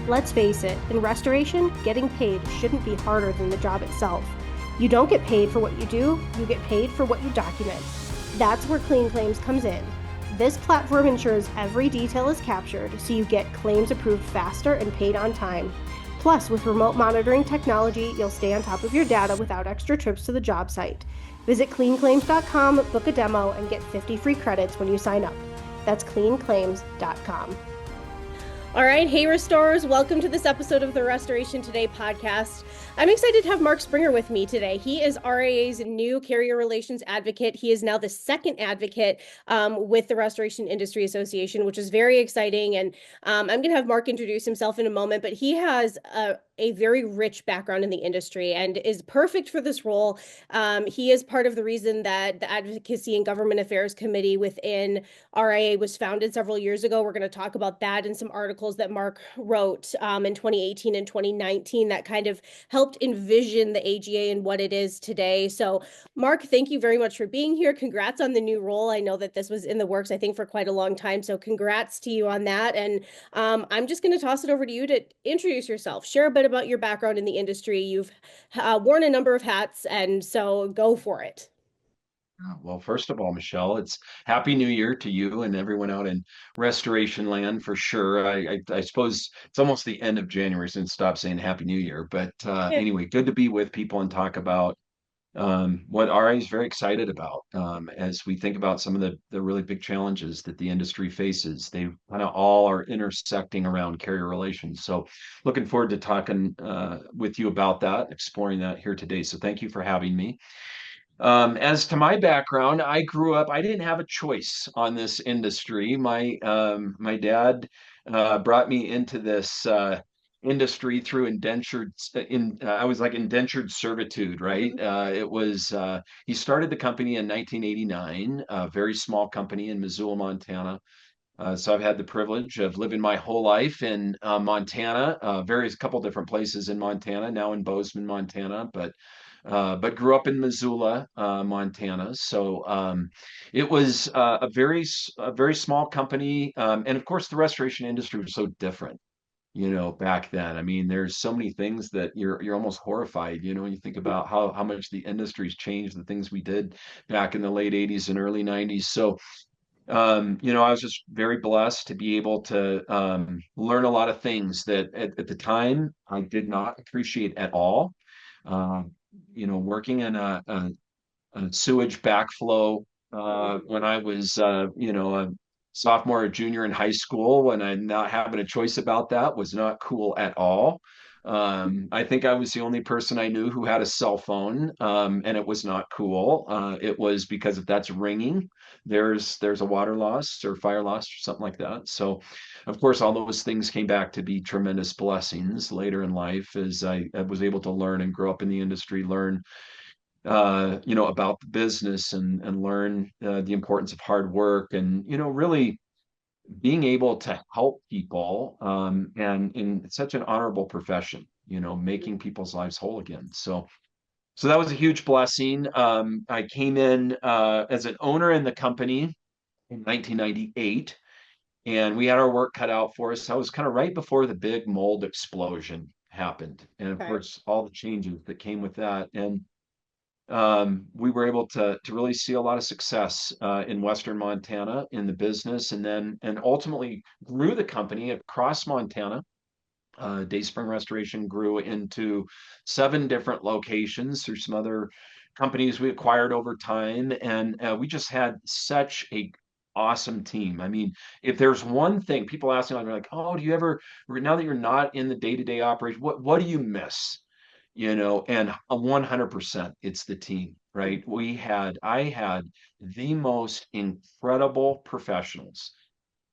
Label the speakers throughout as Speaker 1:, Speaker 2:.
Speaker 1: Let's face it, in restoration, getting paid shouldn't be harder than the job itself. You don't get paid for what you do, you get paid for what you document. That's where Clean Claims comes in. This platform ensures every detail is captured so you get claims approved faster and paid on time. Plus, with remote monitoring technology, you'll stay on top of your data without extra trips to the job site. Visit cleanclaims.com, book a demo, and get 50 free credits when you sign up. That's cleanclaims.com. All right, hey restorers, welcome to this episode of the Restoration Today podcast. I'm excited to have Mark Springer with me today. He is RIA's new carrier relations advocate. He is now the second advocate with the Restoration Industry Association, which is very exciting. And I'm going to have Mark introduce himself in a moment, but he has a very rich background in the industry and is perfect for this role. He is part of the reason that the Advocacy and Government Affairs Committee within RIA was founded several years ago. We're going to talk about that and some articles that Mark wrote in 2018 and 2019 that kind of helped envision the AGA and what it is today. So Mark, thank you very much for being here. Congrats on the new role. I know that this was in the works, I think, for quite a long time. So congrats to you on that. And I'm just going to toss it over to you to introduce yourself, share a bit about your background in the industry. You've worn a number of hats, and so go for it.
Speaker 2: Well, first of all, Michelle, it's Happy New Year to you and everyone out in Restoration Land for sure. I suppose it's almost the end of January since stop saying Happy New Year. But
Speaker 1: Yeah.
Speaker 2: anyway, good to be with people and talk about what RA is very excited about as we think about some of the really big challenges that the industry faces. They kind of all are intersecting around carrier relations. So looking forward to talking with you about that, exploring that here today. So thank you for having me. As to my background, I grew up, I didn't have a choice on this industry. My dad brought me into this industry through I was like indentured servitude, right?
Speaker 1: Mhm.
Speaker 2: He started the company in 1989, a very small company in Missoula, Montana. So I've had the privilege of living my whole life in Montana, various couple different places in Montana, now in Bozeman, Montana, but grew up in Missoula, Montana. So it was a very small company, and of course the restoration industry was so different, back then. I mean, there's so many things that you're almost horrified, when you think about how much the industry's changed, the things we did back in the late '80s and early '90s. So I was just very blessed to be able to learn a lot of things that at the time I did not appreciate at all. Uh, Working in a sewage backflow when I was, a sophomore or junior in high school, when I not having a choice about that was not cool at all. I think I was the only person I knew who had a cell phone, and it was not cool. It was because if that's ringing, there's a water loss or fire loss or something like that. So, of course, all those things came back to be tremendous blessings later in life as I was able to learn and grow up in the industry, learn about the business and learn the importance of hard work and, really being able to help people and in such an honorable profession, making people's lives whole again. So that was a huge blessing. I came in as an owner in the company in 1998, and we had our work cut out for us. That was kind of right before the big mold explosion happened. And of
Speaker 1: Okay.
Speaker 2: course, all the changes that came with that. And we were able to really see a lot of success in Western Montana in the business, and ultimately grew the company across Montana. Day Spring Restoration grew into 7 different locations through some other companies we acquired over time, and we just had such a awesome team. I mean, if there's one thing people ask me, they're like, "Oh, do you ever now that you're not in the day-to-day operation, what do you miss?" And 100% it's the team, right? I had the most incredible professionals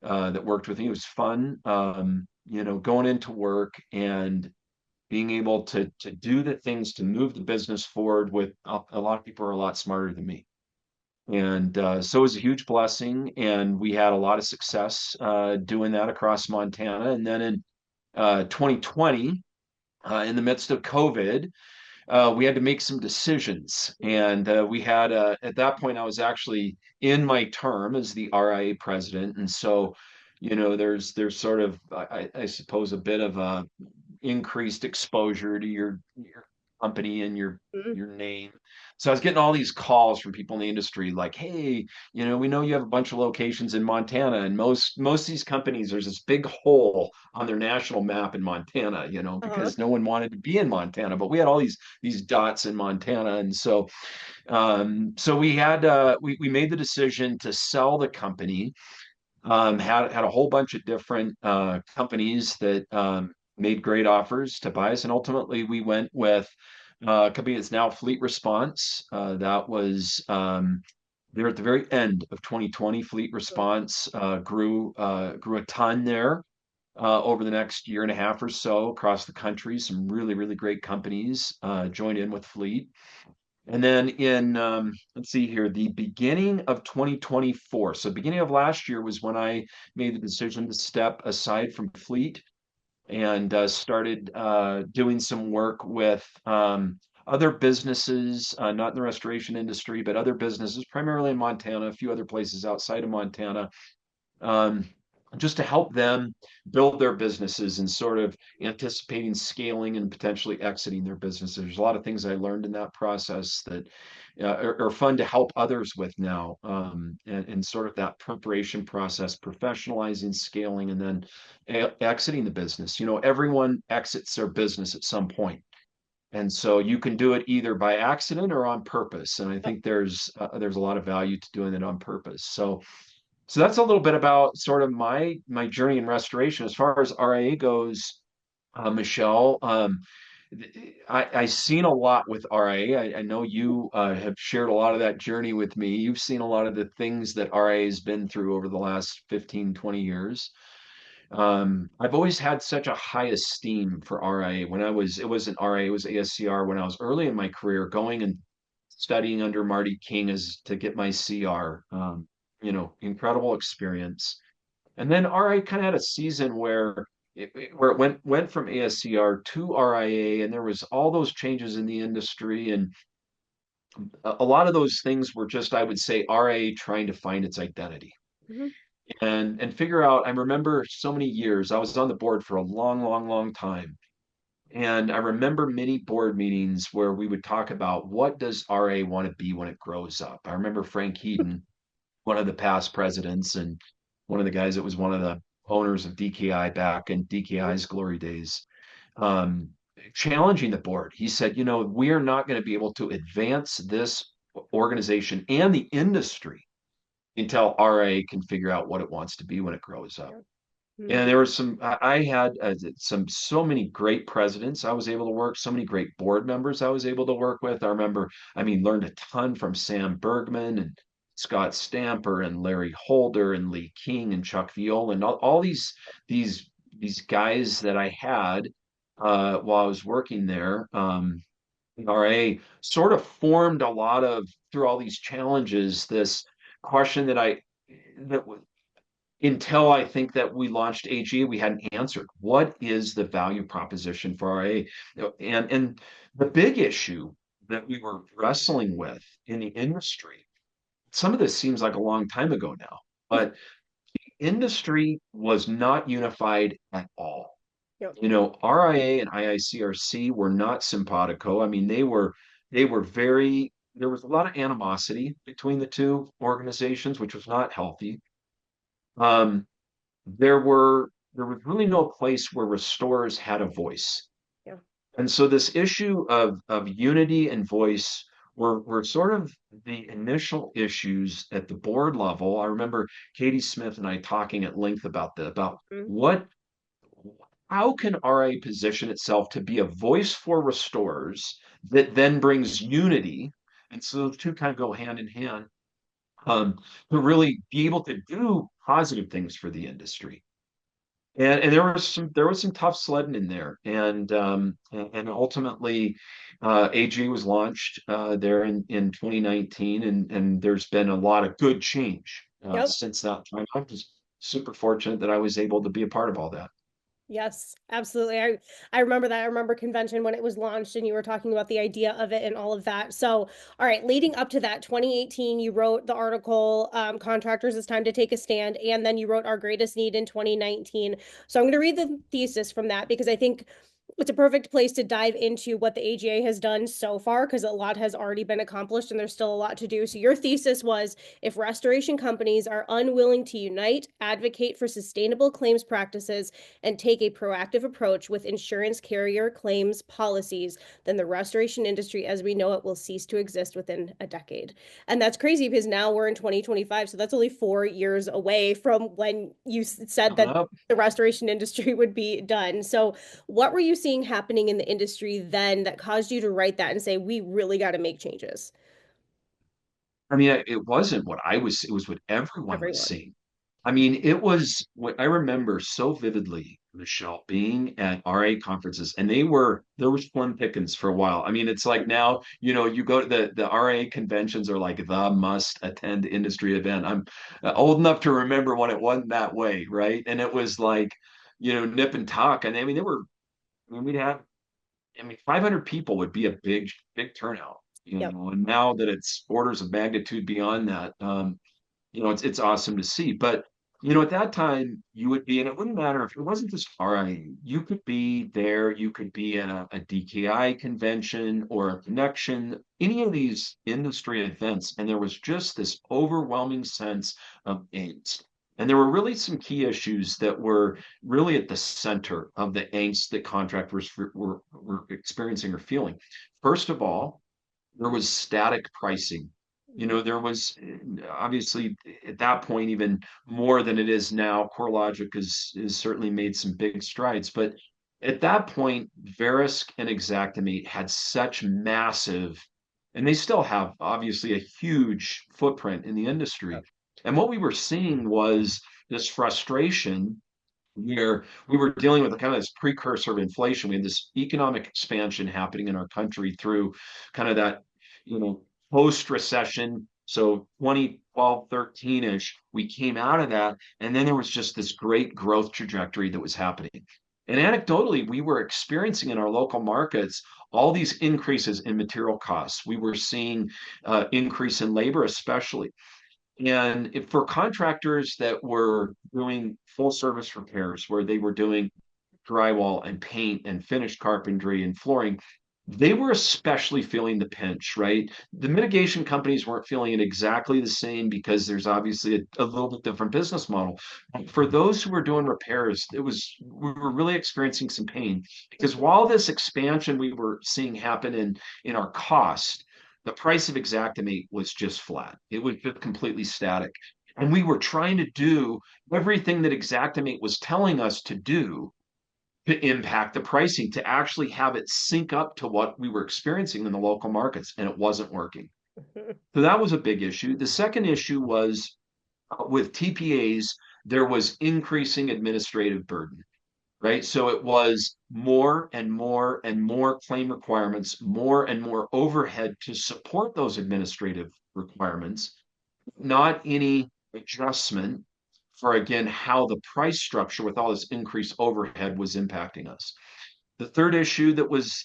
Speaker 2: that worked with me. It was fun, going into work and being able to do the things to move the business forward with a lot of people are a lot smarter than me. And so it was a huge blessing. And we had a lot of success doing that across Montana. And then in 2020, in the midst of COVID, we had to make some decisions. And we had, at that point, I was actually in my term as the RIA president. And so there's sort of, I suppose, a bit of a increased exposure to your company and
Speaker 1: Mhm.
Speaker 2: your name. So I was getting all these calls from people in the industry like, hey, we know you have a bunch of locations in Montana, and most of these companies, there's this big hole on their national map in Montana,
Speaker 1: Uh-huh.
Speaker 2: because no one wanted to be in Montana, but we had all these dots in Montana. And so we made the decision to sell the company. Had a whole bunch of different companies that made great offers to buy us, and ultimately we went with a company that's now Fleet Response. That was there at the very end of 2020. Fleet Response grew a ton there over the next year and a half or so across the country. Some really, really great companies joined in with Fleet. And then let's see here, the beginning of 2024. So beginning of last year was when I made the decision to step aside from Fleet and started doing some work with other businesses, not in the restoration industry, but other businesses, primarily in Montana, a few other places outside of Montana, um, just to help them build their businesses and sort of anticipating scaling and potentially exiting their businesses. There's a lot of things I learned in that process that are fun to help others with now, and sort of that preparation process, professionalizing, scaling, and then exiting the business. Everyone exits their business at some point. And so you can do it either by accident or on purpose. And I
Speaker 1: Yep.
Speaker 2: think there's a lot of value to doing it on purpose. So that's a little bit about sort of my journey in restoration. As far as RIA goes, Michelle, I've seen a lot with RIA. I know you have shared a lot of that journey with me. You've seen a lot of the things that RIA has been through over the last 15, 20 years. I've always had such a high esteem for RIA. It wasn't RIA, it was ASCR when I was early in my career, going and studying under Marty King as to get my CR. Incredible experience. And then RIA kind of had a season where it went from ASCR to RIA, and there was all those changes in the industry, and a lot of those things were just, I would say, RIA trying to find its identity
Speaker 1: Mhm.
Speaker 2: and figure out. I remember so many years. I was on the board for a long, long, long time. And I remember many board meetings where we would talk about what does RA want to be when it grows up. I remember Frank Heaton, one of the past presidents and one of the guys that was one of the owners of DKI back in DKI's glory days, um, challenging the board. He said, we are not going to be able to advance this organization and the industry until RA can figure out what it wants to be when it grows up.
Speaker 1: Yep.
Speaker 2: And
Speaker 1: Mhm.
Speaker 2: there was I had so many great presidents I was able to work, so many great board members I was able to work with. Learned a ton from Sam Bergman and Scott Stamper and Larry Holder and Lee King and Chuck Viola and all these these guys that I had while I was working there. RA sort of formed a lot of, through all these challenges, this question that until I think that we launched AG, we hadn't answered. What is the value proposition for RA? And the big issue that we were wrestling with in the industry, some of this seems like a long time ago now, but industry was not unified at all.
Speaker 1: Yep.
Speaker 2: RIA and IICRC were not simpatico. I mean, they were very, there was a lot of animosity between the two organizations, which was not healthy. Um, there was really no place where restorers had a voice.
Speaker 1: Yeah.
Speaker 2: And so this issue of unity and voice were sort of the initial issues at the board level. I remember Katie Smith and I talking at length about
Speaker 1: Mhm.
Speaker 2: what how can RA position itself to be a voice for restorers that then brings unity? And so those two kind of go hand in hand, to really be able to do positive things for the industry. And there was some tough sledding in there, and ultimately, AG was launched there in 2019, and there's been a lot of good change
Speaker 1: Yep.
Speaker 2: since that time. I'm just super fortunate that I was able to be a part of all that.
Speaker 1: Yes, absolutely. I remember that. I remember convention when it was launched and you were talking about the idea of it and all of that. So, all right, leading up to that, 2018, you wrote the article, Contractors, It's Time to Take a Stand, and then you wrote Our Greatest Need in 2019. So I'm going to read the thesis from that because I think it's a perfect place to dive into what the AGA has done so far because a lot has already been accomplished and there's still a lot to do. So your thesis was if restoration companies are unwilling to unite, advocate for sustainable claims practices, and take a proactive approach with insurance carrier claims policies, then the restoration industry as we know it will cease to exist within a decade. And that's crazy because now we're in 2025. So that's only 4 years away from when you said
Speaker 2: Coming
Speaker 1: that
Speaker 2: up.
Speaker 1: the restoration industry would be done. So, what were you seeing happening in the industry then that caused you to write that and say, we really got to make changes?
Speaker 2: I mean, it wasn't what I was, it was what everyone was
Speaker 1: Everyone.
Speaker 2: seeing. I mean, it was what I remember so vividly, Michelle, being at RA conferences, and there was slim pickings for a while. I mean, it's like now, you go to the RA conventions are like the must attend industry event. I'm old enough to remember when it wasn't that way, right? And it was like, nip and tuck. And I mean, I mean, we'd have, I mean, 500 people would be a big turnout,
Speaker 1: Yep.
Speaker 2: and now that it's orders of magnitude beyond that, it's awesome to see. But at that time, you would be, and it wouldn't matter if it wasn't just RIA. You could be there, you could be at a DKI convention or a connection, any of these industry events, and there was just this overwhelming sense of angst. And there were really some key issues that were really at the center of the angst that contractors were experiencing or feeling. First of all, there was static pricing. There was obviously at that point even more than it is now. CoreLogic has certainly made some big strides, but at that point, Verisk and Xactimate had such massive, and they still have obviously a huge footprint in the industry. And what we were seeing was this frustration where we were dealing with a kind of this precursor of inflation. We had this economic expansion happening in our country through kind of that, post recession. So 2012, 13-ish, we came out of that. And then there was just this great growth trajectory that was happening. And anecdotally, we were experiencing in our local markets all these increases in material costs. We were seeing increase in labor, especially. And if for contractors that were doing full service repairs, where they were doing drywall and paint and finished carpentry and flooring, they were especially feeling the pinch, right? The mitigation companies weren't feeling it exactly the same because there's obviously a little bit different business model. For those who were doing repairs, we were really experiencing some pain because
Speaker 1: Mhm.
Speaker 2: while this expansion we were seeing happen in our cost, the price of Xactimate was just flat. It was just completely static. And we were trying to do everything that Xactimate was telling us to do to impact the pricing, to actually have it sync up to what we were experiencing in the local markets, and it wasn't working. So that was a big issue. The second issue was with TPAs, there was increasing administrative burden, right? So it was more and more and more claim requirements, more and more overhead to support those administrative requirements, not any adjustment for, again, how the price structure with all this increased overhead was impacting us. The third issue that was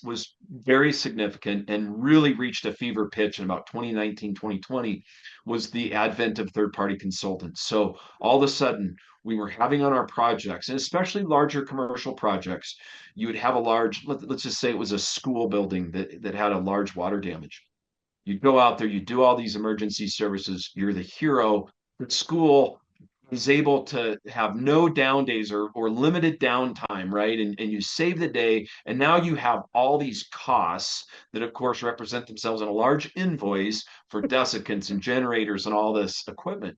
Speaker 2: very significant and really reached a fever pitch in about 2019, 2020 was the advent of third-party consultants. So all of a sudden, we were having on our projects, and especially larger commercial projects, you would have a large, let's just say it was a school building that had a large water damage. You go out there, you do all these emergency services, you're the hero. But school is able to have no down days or limited downtime, right? And you save the day. And now you have all these costs that, of course, represent themselves in a large invoice for desiccants and generators and all this equipment.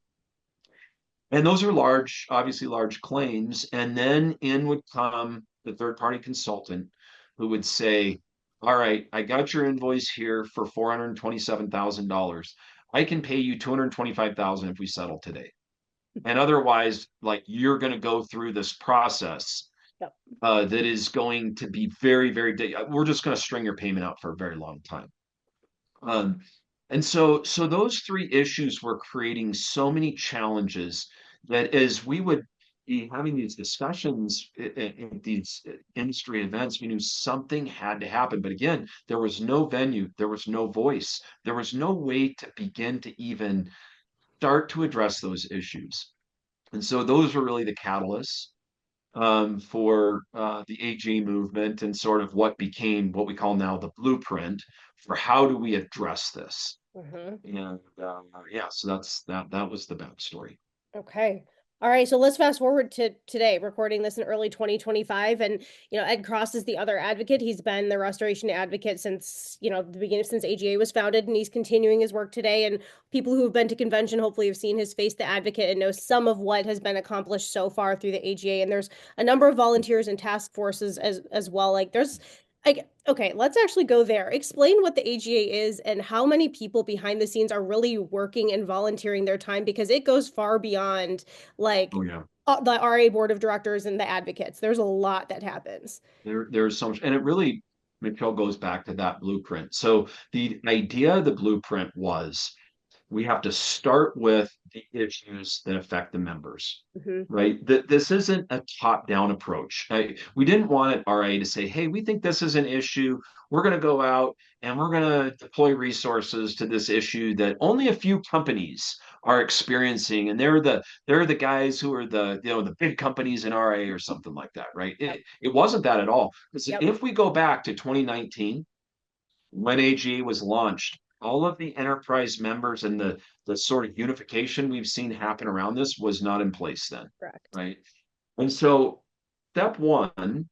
Speaker 2: And those are large, obviously large claims. And then in would come the third party consultant who would say, all right, I got your invoice here for $427,000. I can pay you $225,000 if we settle today. And otherwise, like you're going to go through this process
Speaker 1: Yep.
Speaker 2: that is going to be very, we're just going to string your payment out for a very long time. Um, and so those three issues were creating so many challenges that as we would having these discussions at these industry events, we knew something had to happen. But again, there was no venue, there was no voice, there was no way to begin to even start to address those issues. And so those were really the catalysts for the AG movement and sort of what became what we call now the blueprint for how do we address this.
Speaker 1: Hmm.
Speaker 2: And yeah, so that was the backstory.
Speaker 1: Okay. All right, so let's fast forward to today, recording this in early 2025. And, Ed Cross is the other advocate. He's been the restoration advocate since, the beginning, since AGA was founded, and he's continuing his work today. And people who have been to convention hopefully have seen his face, the advocate, and know some of what has been accomplished so far through the AGA. And there's a number of volunteers and task forces as well. Like like, okay, let's actually go there. Explain what the AGA is and how many people behind the scenes are really working and volunteering their time, because it goes far beyond like
Speaker 2: Oh yeah.
Speaker 1: the RA board of directors and the advocates. There's a lot that happens.
Speaker 2: There's so much, and it really, Michelle, goes back to that blueprint. So the idea of the blueprint was we have to start with the issues that affect the members,
Speaker 1: Hmm.
Speaker 2: right? That this isn't a top-down approach. We didn't want at RA to say, hey, we think this is an issue. We're going to go out and we're going to deploy resources to this issue that only a few companies are experiencing, and they're the guys who are the big companies in RA or something like that, right?
Speaker 1: Yep.
Speaker 2: It wasn't that at all. Because
Speaker 1: Yep.
Speaker 2: if we go back to 2019, when AGA was launched, all of the enterprise members and the sort of unification we've seen happen around this was not in place then,
Speaker 1: Correct.
Speaker 2: right? And so step one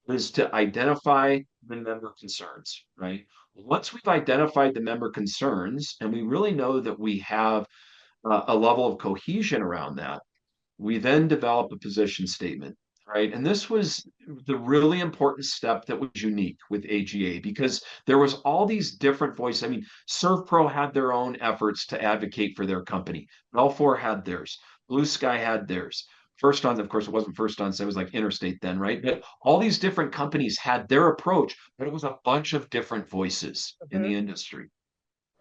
Speaker 2: is to identify the member concerns, right? Once we've identified the member concerns and we really know that we have a level of cohesion around that, we then develop a position statement, right? And this was the really important step that was unique with AGA because there was all these different voices. I mean, ServPro had their own efforts to advocate for their company. Bell4 had theirs. Blue Sky had theirs. First On, of course, it wasn't First On, so it was like Interstate then, right? But all these different companies had their approach, but it was a bunch of different voices in
Speaker 1: Hmm.
Speaker 2: the industry.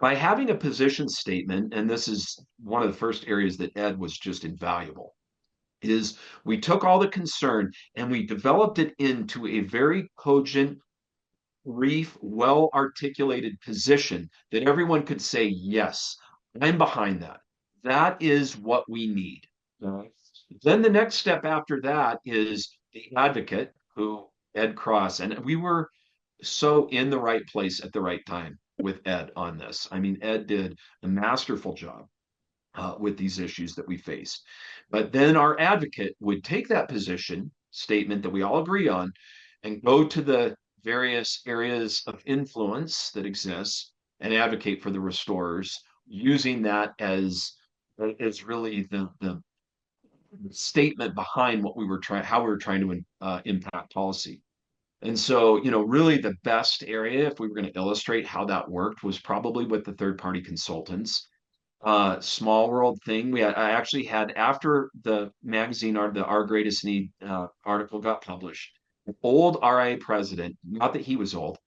Speaker 2: By having a position statement, and this is one of the first areas that Ed was just invaluable, is we took all the concern and we developed it into a very cogent, brief, well articulated position that everyone could say, yes, I'm behind that. That is what we need. Right. Then the next step after that is the advocate, who Ed Cross, and we were so in the right place at the right time with Ed on this. I mean, Ed did a masterful job with these issues that we face. But then our advocate would take that position statement that we all agree on and go to the various areas of influence that exist and advocate for the restorers, using that as really the statement behind what we were trying, how we were trying to impact policy. And so, really the best area, if we were going to illustrate how that worked, was probably with the third party consultants. Small world thing. I actually had, after the magazine or the Our Greatest Need article got published, an old RIA president, not that he was old,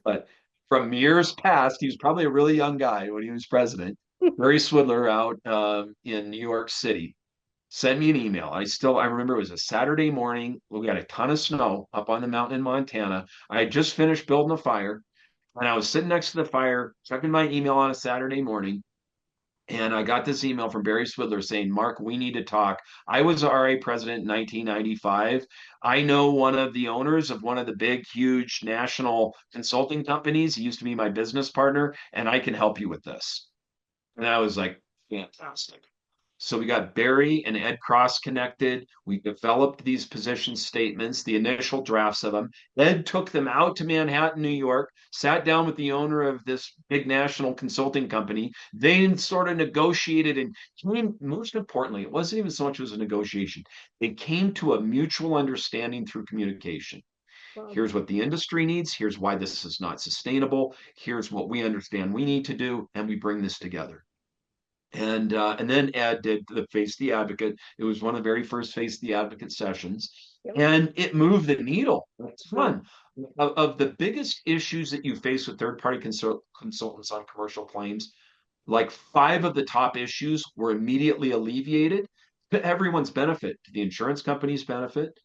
Speaker 2: but from years past, he was probably a really young guy when he was president. Barry Swidler out in New York City sent me an email. I remember it was a Saturday morning. We had a ton of snow up on the mountain in Montana. I had just finished building a fire, and I was sitting next to the fire, checking my email on a Saturday morning. And I got this email from Barry Swidler saying, Mark, we need to talk. I was RA president in 1995. I know one of the owners of one of the big, huge national consulting companies. He used to be my business partner, and I can help you with this. And I was like, fantastic. So we got Barry and Ed Cross connected. We developed these position statements, the initial drafts of them. Ed took them out to Manhattan, New York, sat down with the owner of this big national consulting company. They sort of negotiated and came, most importantly, it wasn't even so much as a negotiation. They came to a mutual understanding through communication.
Speaker 1: Wow.
Speaker 2: Here's what the industry needs. Here's why this is not sustainable. Here's what we understand we need to do. And we bring this together. And then Ed did the Face the Advocate. It was one of the very first Face the Advocate sessions,
Speaker 1: Yep.
Speaker 2: and it moved the needle a
Speaker 1: Mhm.
Speaker 2: ton. Of the biggest issues that you face with third-party consultants on commercial claims, like 5 of the top issues were immediately alleviated. to everyone's benefit, to the insurance company's benefit,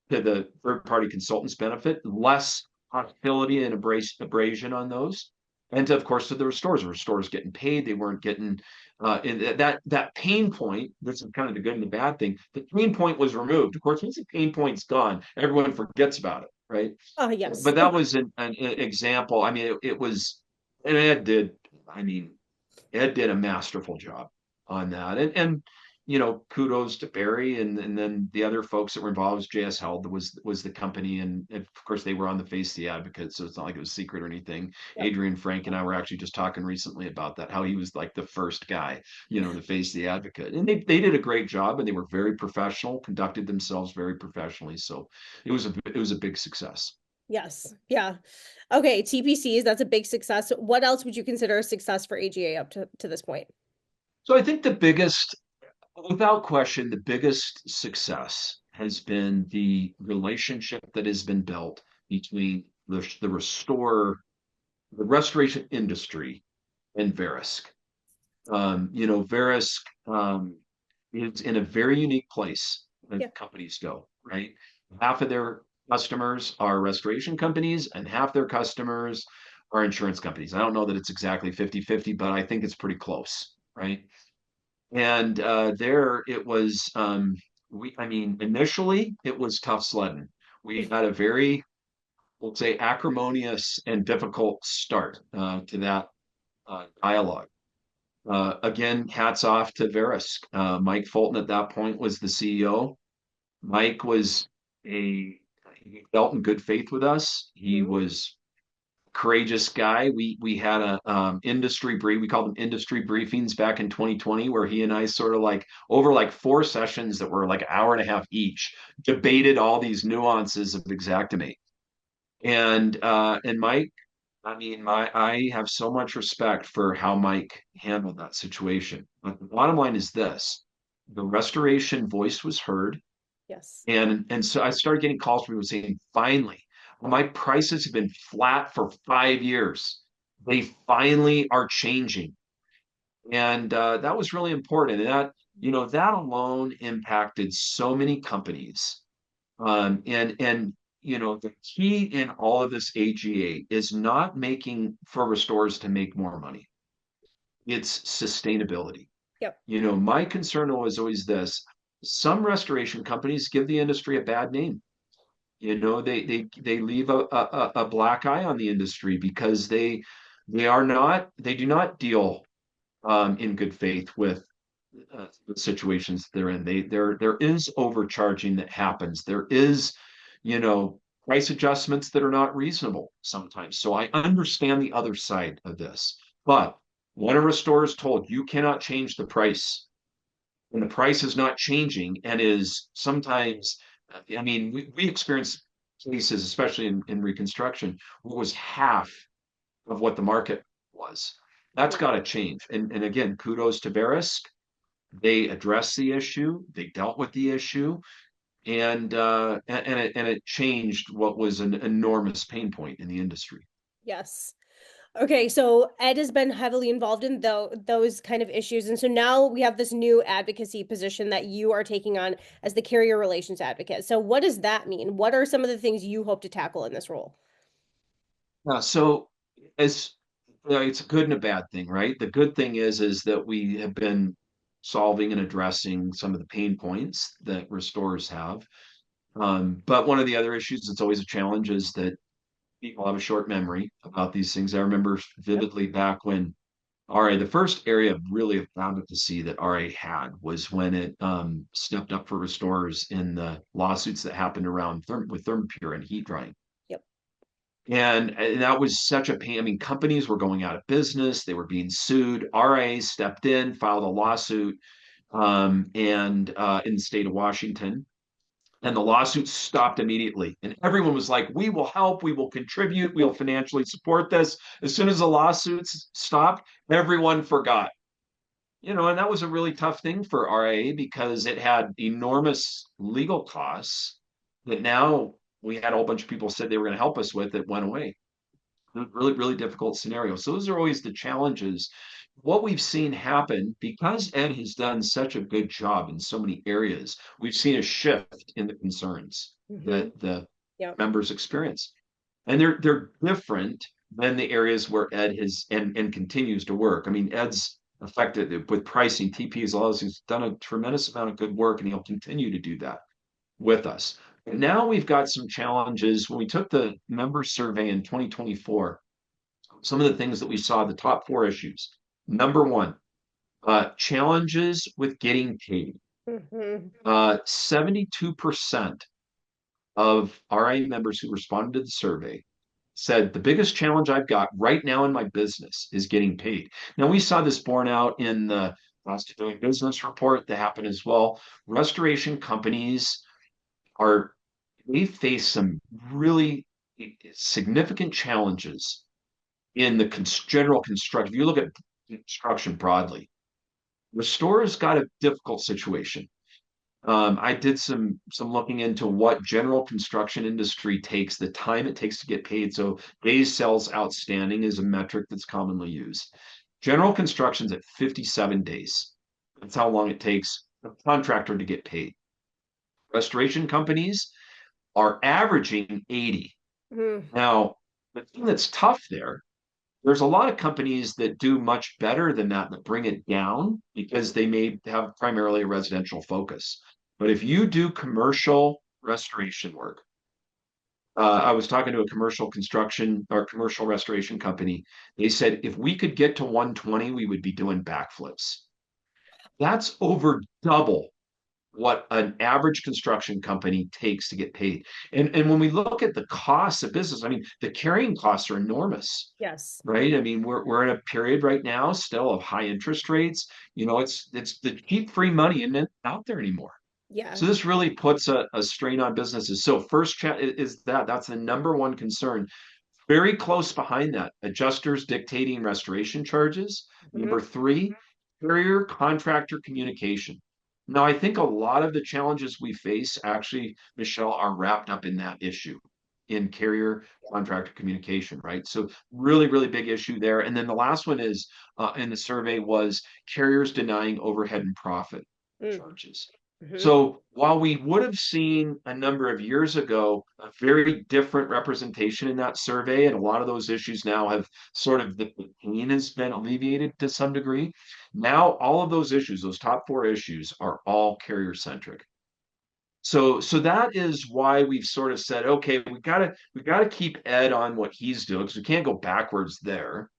Speaker 2: to the third party consultants' benefit, less hostility and abrasion on those. And to, of course, to the restorers. The restorers getting paid. They weren't getting and that pain point. This is kind of the good and the bad thing. The pain point was removed. Of course, once the pain point's gone, everyone forgets about it, right?
Speaker 1: Oh, yes.
Speaker 2: But that was an example. I mean, it was, and Ed did. I mean, Ed did a masterful job on that. And kudos to Barry and then the other folks that were involved. Was JS Held was the company, and of course they were on the face of the advocate, so it's not like it was secret or anything.
Speaker 1: Yep.
Speaker 2: Adrian Frank and I were actually just talking recently about that, how he was like the first guy, to face the advocate. And they did a great job, and they were very professional, conducted themselves very professionally. So it was a big success.
Speaker 1: Yes. Yeah. Okay. TPCs, that's a big success. What else would you consider a success for AGA up to this point?
Speaker 2: So I think the biggest, without question, the biggest success has been the relationship that has been built between the the restoration industry and Verisk. Verisk is in a very unique place when
Speaker 1: Yeah.
Speaker 2: companies go, right? Half of their customers are restoration companies and half their customers are insurance companies. I don't know that it's exactly 50-50, but I think it's pretty close, right? And there it was, I mean, initially it was tough sledding. We had a very, we'll say, acrimonious and difficult start to that dialogue. Again, hats off to Verisk. Mike Fulton at that point was the CEO. Mike was he dealt in good faith with us. He
Speaker 1: Mhm.
Speaker 2: was courageous guy. We had a industry brief. We called them industry briefings back in 2020, where he and I sort of like over like 4 sessions that were like an hour and a half each, debated all these nuances of Xactimate. And Mike, I mean, I have so much respect for how Mike handled that situation. But the bottom line is this: the restoration voice was heard,
Speaker 1: Yes.
Speaker 2: and so I started getting calls from people saying, finally, my prices have been flat for 5 years. They finally are changing. And that was really important. And that alone impacted so many companies. And the key in all of this AGA is not making for restorers to make more money. It's sustainability.
Speaker 1: Yep.
Speaker 2: My concern was always this: some restoration companies give the industry a bad name. They leave a black eye on the industry because they do not deal in good faith with the situations they're in. There is overcharging that happens. There is, you know, price adjustments that are not reasonable sometimes. So I understand the other side of this. But when a restorer is told you cannot change the price, and the price is not changing and is sometimes, I mean, we experience cases, especially in reconstruction, where it was half of what the market was. That's got to change. And again, kudos to Verisk. They addressed the issue, they dealt with the issue, and it changed what was an enormous pain point in the industry.
Speaker 1: Yes. Okay, so Ed has been heavily involved in those kind of issues. And so now we have this new advocacy position that you are taking on as the carrier relations advocate. So what does that mean? What are some of the things you hope to tackle in this role?
Speaker 2: So as it's a good and a bad thing, right? The good thing is that we have been solving and addressing some of the pain points that restorers have. But one of the other issues that's always a challenge is that people have a short memory about these things. I remember
Speaker 1: Yep.
Speaker 2: vividly back when RA, the first area of really of advocacy that RA had was when it stepped up for restorers in the lawsuits that happened around with Thermopure and heat drying.
Speaker 1: Yep.
Speaker 2: And that was such a pain. I mean, companies were going out of business, they were being sued. RA stepped in, filed a lawsuit, and in the state of Washington. And the lawsuit stopped immediately. And everyone was like, we will help, we will contribute, we'll financially support this. As soon as the lawsuits stopped, everyone forgot. And that was a really tough thing for RIA because it had enormous legal costs that now we had a whole bunch of people said they were going to help us with that went away. Really, really difficult scenario. So those are always the challenges what we've seen happen, because Ed has done such a good job in so many areas, we've seen a shift in the concerns
Speaker 1: Mm-hmm.
Speaker 2: that the
Speaker 1: Yep.
Speaker 2: members experience. And they're different than the areas where Ed has and continues to work. I mean, Ed's affected with pricing, TPs, all those. He's done a tremendous amount of good work, and he'll continue to do that with us. But now we've got some challenges. When we took the member survey in 2024, some of the things that we saw, the top four issues. Number one, challenges with getting paid.
Speaker 1: Mm-hmm.
Speaker 2: 72% of RIA members who responded to the survey said the biggest challenge I've got right now in my business is getting paid. Now, we saw this borne out in the cost of doing business report that happened as well. Restoration companies are, they face some really significant challenges in the general construction. If you look at construction broadly, Restore's got a difficult situation. I did some looking into what general construction industry takes, the time it takes to get paid. So days sales outstanding is a metric that's commonly used. General construction's at 57 days. That's how long it takes a contractor to get paid. Restoration companies are averaging 80.
Speaker 1: Mm-hmm.
Speaker 2: Now, the thing that's tough there's a lot of companies that do much better than that bring it down because they may have primarily a residential focus. But if you do commercial restoration work, I was talking to a commercial construction or commercial restoration company. They said if we could get to 120, we would be doing backflips. That's over double what an average construction company takes to get paid. And when we look at the costs of business, I mean, the carrying costs are enormous,
Speaker 1: Yes.
Speaker 2: right? I mean, we're in a period right now still of high interest rates. You know, it's the cheap free money isn't out there anymore.
Speaker 1: Yeah.
Speaker 2: So this really puts a strain on businesses. So first is that's the number one concern. Very close behind that, adjusters dictating restoration charges.
Speaker 1: Mm-hmm.
Speaker 2: Number three, carrier contractor communication. Now, I think a lot of the challenges we face actually, Michelle, are wrapped up in that issue in carrier contractor communication, right? So really, really big issue there. And then the last one is in the survey was carriers denying overhead and profit charges.
Speaker 1: Mm-hmm.
Speaker 2: So while we would have seen a number of years ago a very different representation in that survey, and a lot of those issues now have sort of the pain has been alleviated to some degree. Now all of those issues, those top four issues, are all carrier centric. So that is why we've sort of said, okay, we gotta keep Ed on what he's doing because we can't go backwards there,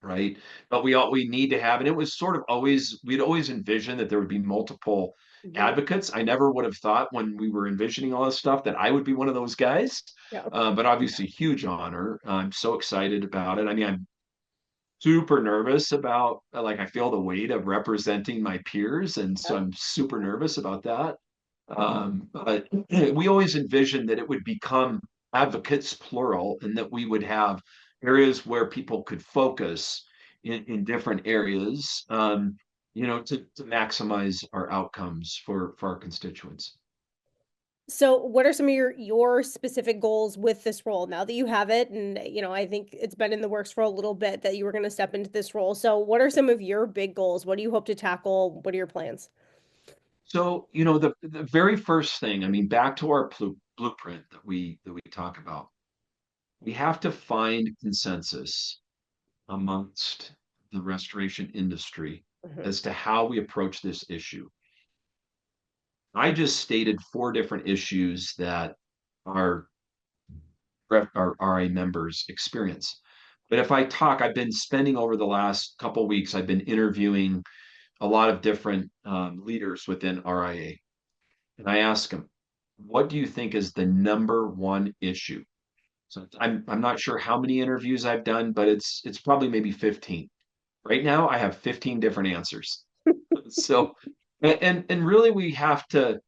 Speaker 2: right? But we need to have, and it was sort of always we'd always envisioned that there would be multiple
Speaker 1: Mm-hmm.
Speaker 2: advocates. I never would have thought when we were envisioning all this stuff that I would be one of those guys.
Speaker 1: Yeah.
Speaker 2: But obviously, huge honor. I'm so excited about it. I mean, I'm super nervous about like I feel the weight of representing my peers, and so I'm super nervous about that. But we always envisioned that it would become advocates plural, and that we would have areas where people could focus in different areas, to maximize our outcomes for our constituents.
Speaker 1: So, what are some of your specific goals with this role now that you have it? And I think it's been in the works for a little bit that you were going to step into this role. So, what are some of your big goals? What do you hope to tackle? What are your plans?
Speaker 2: So, the very first thing, I mean, back to our blueprint that we talk about, we have to find consensus amongst the restoration industry
Speaker 1: Mhm.
Speaker 2: as to how we approach this issue. I just stated four different issues that our our RA members experience. But if I talk, I've been spending over the last couple of weeks, I've been interviewing a lot of different leaders within RIA. And I ask them, what do you think is the number one issue? So I'm not sure how many interviews I've done, but it's probably maybe 15. Right now, I have 15 different answers. So, and really, we have to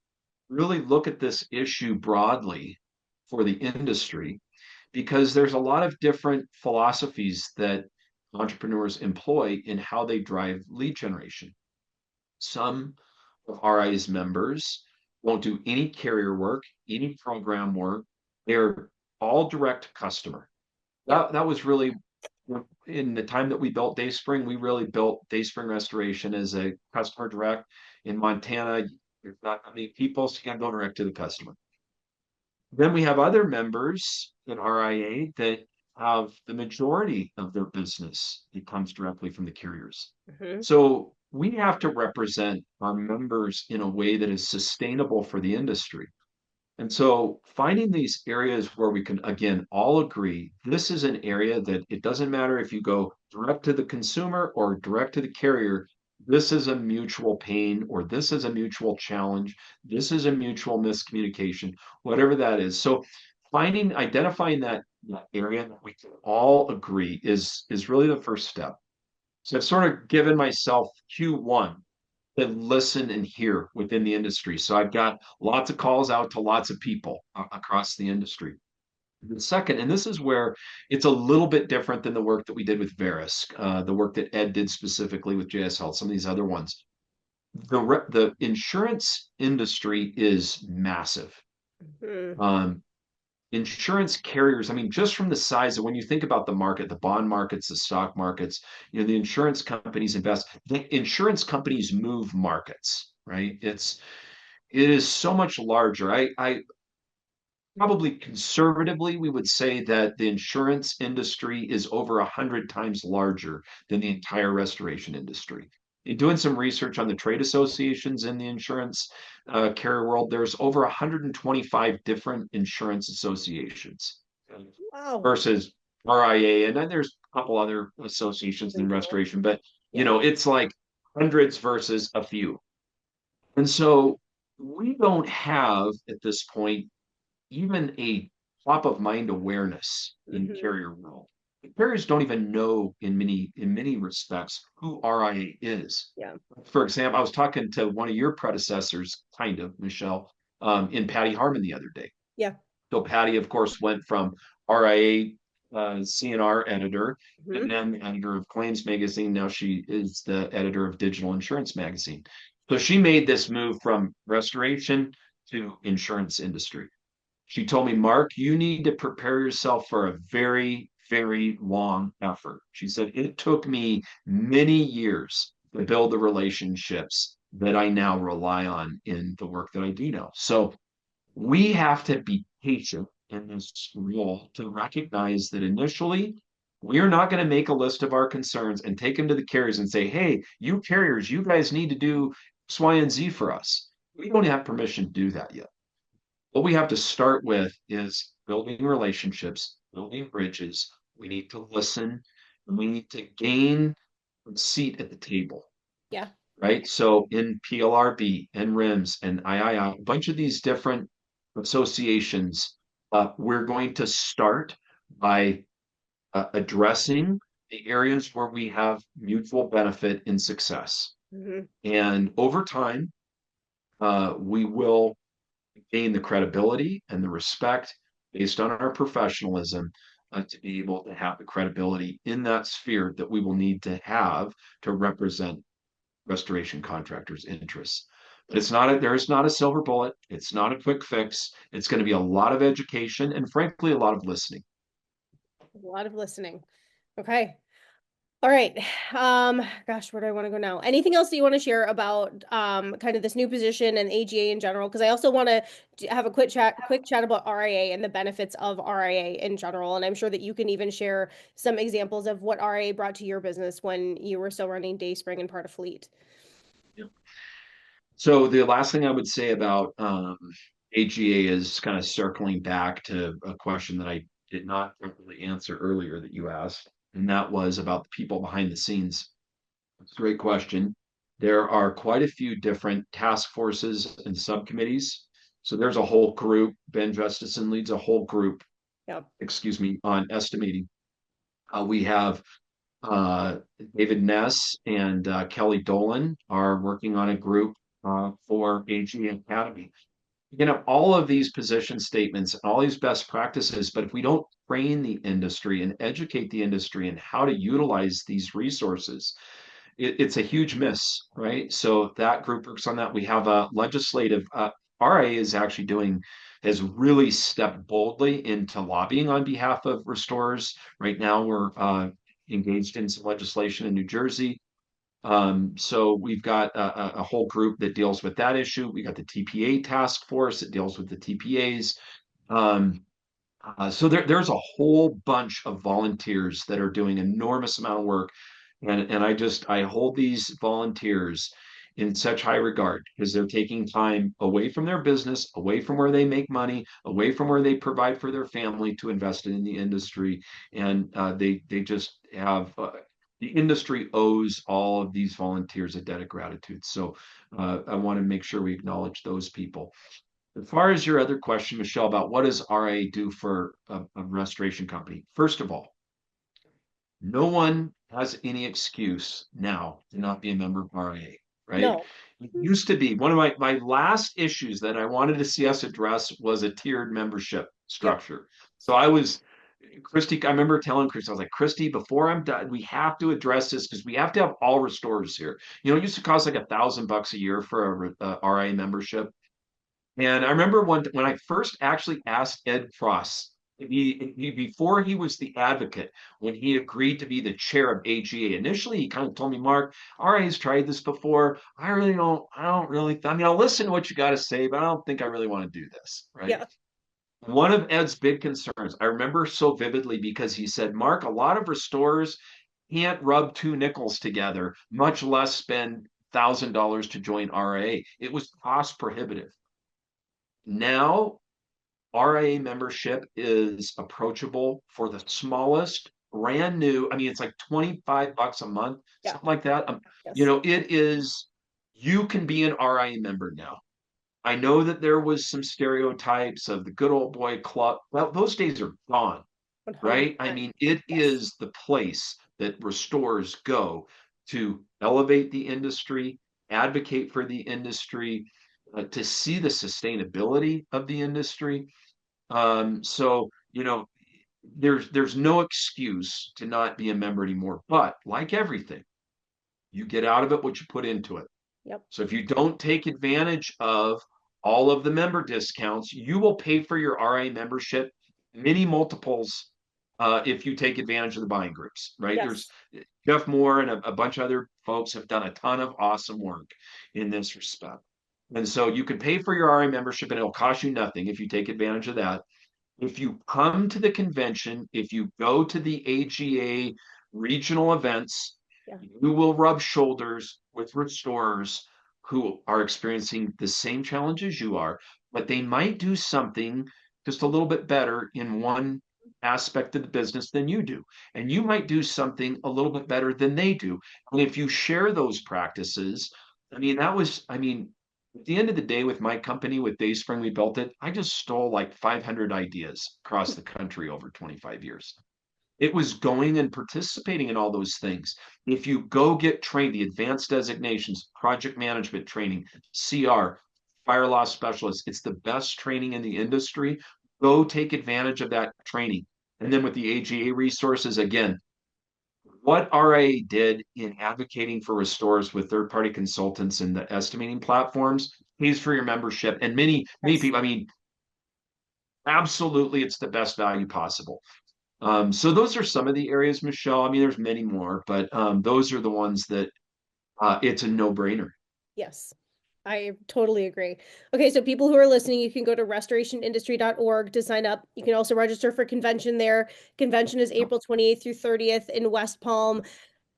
Speaker 2: really look at this issue broadly for the industry because there's a lot of different philosophies that entrepreneurs employ in how they drive lead generation. Some of RI's members won't do any carrier work, any program work. They're all direct customer.
Speaker 1: Yep.
Speaker 2: That was really in the time that we built Dayspring, we really built Dayspring Restoration as a customer direct. In Montana, there's not that many people, so you can't go direct to the customer. Then we have other members in RIA that have the majority of their business. It comes directly from the carriers.
Speaker 1: Hmm.
Speaker 2: So we have to represent our members in a way that is sustainable for the industry. And so finding these areas where we can, again, all agree this is an area that it doesn't matter if you go direct to the consumer or direct to the carrier, this is a mutual pain or this is a mutual challenge, this is a mutual miscommunication, whatever that is. So identifying that area that we can all agree is really the first step. So I've sort of given myself Q1 to listen and hear within the industry. So I've got lots of calls out to lots of people across the industry. The second, and this is where it's a little bit different than the work that we did with Verisk, the work that Ed did specifically with JS Health, some of these other ones. The insurance industry is massive.
Speaker 1: Hmm.
Speaker 2: Um, Insurance carriers, I mean, just from the size of when you think about the market, the bond markets, the stock markets, the insurance companies invest, the insurance companies move markets, right? It is so much larger. I probably conservatively, we would say that the insurance industry is over 100 times larger than the entire restoration industry. In doing some research on the trade associations in the insurance carrier world, there's over 125 different insurance associations
Speaker 1: Wow.
Speaker 2: versus RIA, and then there's a couple other associations in
Speaker 1: Regional.
Speaker 2: restoration, but
Speaker 1: Yeah.
Speaker 2: it's like hundreds versus a few. And so we don't have at this point even a top of mind awareness in
Speaker 1: Hmm.
Speaker 2: carrier world. The carriers don't even know in many respects who RIA is.
Speaker 1: Yeah.
Speaker 2: For example, I was talking to one of your predecessors, kind of, Michelle, in Patty Harmon the other day.
Speaker 1: Yeah.
Speaker 2: So Patty, of course, went from RIA CNR editor
Speaker 1: Hmm.
Speaker 2: and then the editor of Claims Magazine. Now she is the editor of Digital Insurance Magazine. So she made this move from restoration to insurance industry. She told me, Mark, you need to prepare yourself for a very, very long effort. She said, it took me many years to build the relationships that I now rely on in the work that I do now. So we have to be patient in this role to recognize that initially we are not going to make a list of our concerns and take them to the carriers and say, hey, you carriers, you guys need to do X, Y, and Z for us. We don't have permission to do that yet. What we have to start with is building relationships, building bridges. We need to listen. And we need to gain a seat at the table,
Speaker 1: Yeah.
Speaker 2: right? So in PLRB and RIMS and III, a bunch of these different associations, we're going to start by addressing the areas where we have mutual benefit and success.
Speaker 1: Hmm.
Speaker 2: And over time, we will gain the credibility and the respect based on our professionalism to be able to have the credibility in that sphere that we will need to have to represent restoration contractors' interests. But there is not a silver bullet. It's not a quick fix. It's going to be a lot of education and frankly, a lot of listening.
Speaker 1: A lot of listening. Okay. All right. Gosh, where do I want to go now? Anything else that you want to share about kind of this new position and AGA in general? Because I also want to have a quick chat about RIA and the benefits of RIA in general. And I'm sure that you can even share some examples of what RIA brought to your business when you were still running Dayspring and part of Fleet.
Speaker 2: Yeah. So the last thing I would say about AGA is kind of circling back to a question that I did not properly answer earlier that you asked, and that was about the people behind the scenes. It's a great question. There are quite a few different task forces and subcommittees. So there's a whole group. Ben Justison leads a whole group,
Speaker 1: Yeah.
Speaker 2: excuse me, on estimating. We have uh, David Ness and Kelly Dolan are working on a group for AG Academy. You can have all of these position statements and all these best practices, but if we don't train the industry and educate the industry in how to utilize these resources, it's a huge miss, right? So that group works on that. We have a legislative, RA is actually has really stepped boldly into lobbying on behalf of restorers. Right now, we're engaged in some legislation in New Jersey. So we've got a whole group that deals with that issue. We got the TPA task force that deals with the TPAs. Um, so there's a whole bunch of volunteers that are doing enormous amount of work, and I hold these volunteers in such high regard because they're taking time away from their business, away from where they make money, away from where they provide for their family to invest in the industry, and they just have. The industry owes all of these volunteers a debt of gratitude. So I want to make sure we acknowledge those people. As far as your other question, Michelle, about what does RIA do for a restoration company? First of all, no one has any excuse now to not be a member of RIA, right?
Speaker 1: No.
Speaker 2: It used to be one of my last issues that I wanted to see us address was a tiered membership
Speaker 1: Yep.
Speaker 2: structure. So I was, Christy, I remember telling Christy, I was like, Christy, before I'm done, we have to address this because we have to have all restorers here. You know, it used to cost like $1,000 a year for a RIA membership. And I remember when I first actually asked Ed Cross, before he was the advocate, when he agreed to be the chair of AGA, initially he kind of told me, Mark, RIA's tried this before. I don't really, I mean, I'll listen to what you got to say, but I don't think I really want to do this, right?
Speaker 1: Yeah.
Speaker 2: One of Ed's big concerns, I remember so vividly because he said, Mark, a lot of restorers can't rub two nickels together, much less spend $1,000 to join RIA. It was cost prohibitive. Now, RIA membership is approachable for the smallest, brand new. I mean, it's like $25 a month,
Speaker 1: Yeah.
Speaker 2: something like that.
Speaker 1: Yes.
Speaker 2: It is, you can be an RIA member now. I know that there was some stereotypes of the good old boy club. Well, those days are gone, right? I
Speaker 1: 100%.
Speaker 2: mean, it
Speaker 1: Yes.
Speaker 2: is the place that restorers go to elevate the industry, advocate for the industry, to see the sustainability of the industry. So, there's no excuse to not be a member anymore. But like everything, you get out of it what you put into it.
Speaker 1: Yep.
Speaker 2: So if you don't take advantage of all of the member discounts, you will pay for your RA membership many multiples if you take advantage of the buying groups, right? There's
Speaker 1: Yes.
Speaker 2: Jeff Moore and a bunch of other folks have done a ton of awesome work in this respect. And so you can pay for your RA membership and it'll cost you nothing if you take advantage of that. If you come to the convention, if you go to the AGA regional events,
Speaker 1: Yeah.
Speaker 2: you will rub shoulders with restorers who are experiencing the same challenges you are, but they might do something just a little bit better in one aspect of the business than you do. And you might do something a little bit better than they do. And if you share those practices, I mean, at the end of the day, with my company, with Dayspring, we built it. I just stole like 500 ideas across the country over 25 years. It was going and participating in all those things. If you go get trained, the advanced designations, project management training, CR, fire loss specialist, it's the best training in the industry. Go take advantage of that training. And then with the AGA resources, again, what RIA did in advocating for restorers with third-party consultants and the estimating platforms pays for your membership. And many
Speaker 1: Yes.
Speaker 2: people, I mean, absolutely, it's the best value possible. So those are some of the areas, Michelle. I mean, there's many more, but those are the ones that it's a no-brainer.
Speaker 1: Yes. I totally agree. Okay, so people who are listening, you can go to restorationindustry.org to sign up. You can also register for convention there. Convention is April 28th through 30th in West Palm.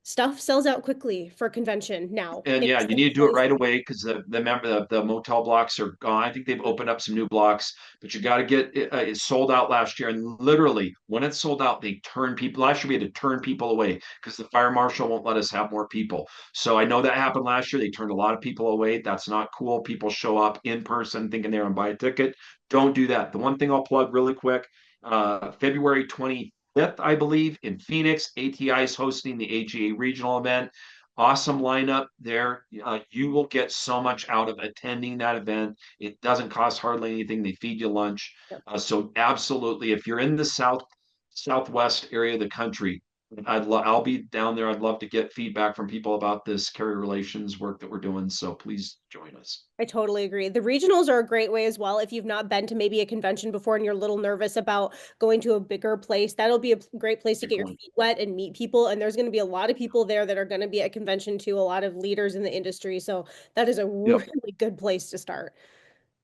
Speaker 1: Stuff sells out quickly for convention now.
Speaker 2: And yeah,
Speaker 1: It's
Speaker 2: you
Speaker 1: like
Speaker 2: need to do it right
Speaker 1: 20.
Speaker 2: away because the motel blocks are gone. I think they've opened up some new blocks, but you got to get it, it sold out last year. And literally, when it's sold out, they turn people. Last year we had to turn people away because the fire marshal won't let us have more people. So I know that happened last year. They turned a lot of people away. That's not cool. People show up in person thinking they're going to buy a ticket. Don't do that. The one thing I'll plug really quick, February 25th, I believe, in Phoenix, ATI is hosting the AGA regional event. Awesome lineup there. You will get so much out of attending that event. It doesn't cost hardly anything. They feed you lunch.
Speaker 1: Yep.
Speaker 2: So absolutely, if you're in the southwest area of the country, I'll be down there. I'd love to get feedback from people about this carrier relations work that we're doing. So please join us.
Speaker 1: I totally agree. The regionals are a great way as well. If you've not been to maybe a convention before and you're a little nervous about going to a bigger place, that'll be a great place to
Speaker 2: Good
Speaker 1: get your
Speaker 2: point.
Speaker 1: feet wet and meet people. And there's going to be a lot of people there that are going to be at convention too, a lot of leaders in the industry. So that is a
Speaker 2: Yep.
Speaker 1: really good place to start.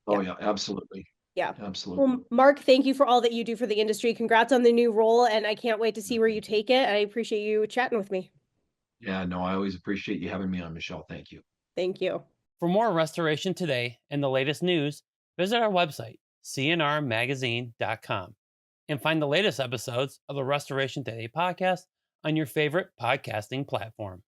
Speaker 2: Oh
Speaker 1: Yeah.
Speaker 2: yeah, absolutely.
Speaker 1: Yeah.
Speaker 2: Absolutely.
Speaker 1: Well, Mark, thank you for all that you do for the industry. Congrats on the new role. And I can't wait to see where you take it. I appreciate you chatting with me.
Speaker 2: Yeah, no, I always appreciate you having me on, Michelle. Thank you.
Speaker 1: Thank you.
Speaker 3: For more Restoration Today and the latest news, visit our website, cnrmagazine.com, and find the latest episodes of the Restoration Today podcast on your favorite podcasting platform.